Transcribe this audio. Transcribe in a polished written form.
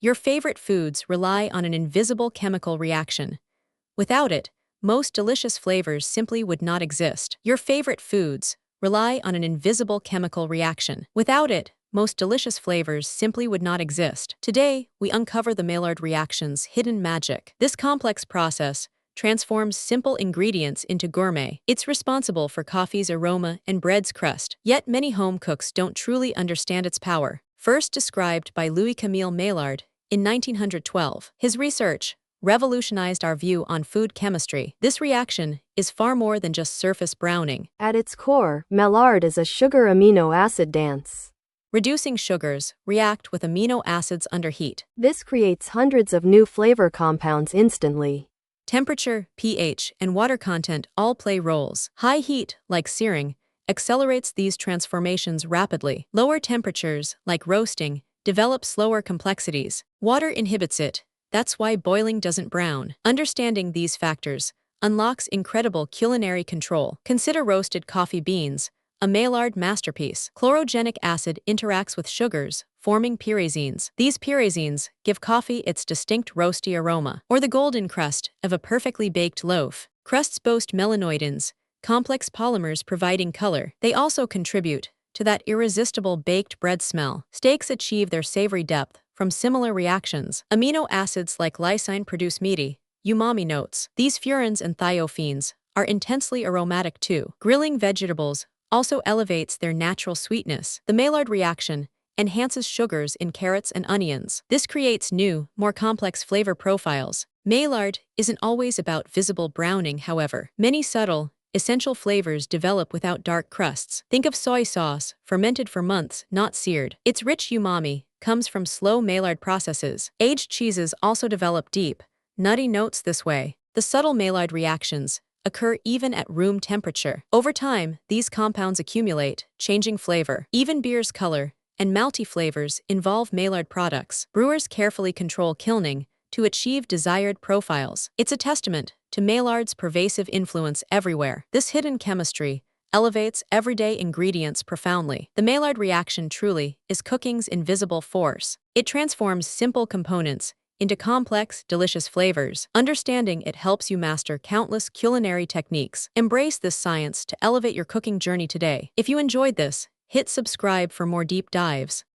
Your favorite foods rely on an invisible chemical reaction. Without it, most delicious flavors simply would not exist. Your favorite foods rely on an invisible chemical reaction. Without it, most delicious flavors simply would not exist. Today, we uncover the Maillard reaction's hidden magic. This complex process transforms simple ingredients into gourmet. It's responsible for coffee's aroma and bread's crust. Yet many home cooks don't truly understand its power. First described by Louis-Camille Maillard in 1912, his research revolutionized our view on food chemistry. This reaction is far more than just surface browning. At its core, Maillard is a sugar amino acid dance. Reducing sugars react with amino acids under heat. This creates hundreds of new flavor compounds instantly. Temperature, pH, and water content all play roles. High heat, like searing, accelerates these transformations rapidly. Lower temperatures, like roasting, develop slower complexities. Water inhibits it. That's why boiling doesn't brown. Understanding these factors unlocks incredible culinary control. Consider roasted coffee beans, a Maillard masterpiece. Chlorogenic acid interacts with sugars, forming pyrazines. These pyrazines give coffee its distinct roasty aroma. Or the golden crust of a perfectly baked loaf. Crusts boast melanoidins, complex polymers providing color. They also contribute to that irresistible baked bread smell. Steaks achieve their savory depth from similar reactions. Amino acids like lysine produce meaty, umami notes. These furans and thiophene are intensely aromatic too. Grilling vegetables also elevates their natural sweetness. The Maillard reaction enhances sugars in carrots and onions. This creates new, more complex flavor profiles. Maillard isn't always about visible browning, however. Many subtle, essential flavors develop without dark crusts. Think of soy sauce, fermented for months, not seared. Its rich umami comes from slow Maillard processes. Aged cheeses also develop deep, nutty notes this way. The subtle Maillard reactions occur even at room temperature. Over time, these compounds accumulate, changing flavor. Even beer's color and malty flavors involve Maillard products. Brewers carefully control kilning to achieve desired profiles. It's a testament to Maillard's pervasive influence everywhere. This hidden chemistry elevates everyday ingredients profoundly. The Maillard reaction truly is cooking's invisible force. It transforms simple components into complex, delicious flavors. Understanding it helps you master countless culinary techniques. Embrace this science to elevate your cooking journey today. If you enjoyed this, hit subscribe for more deep dives.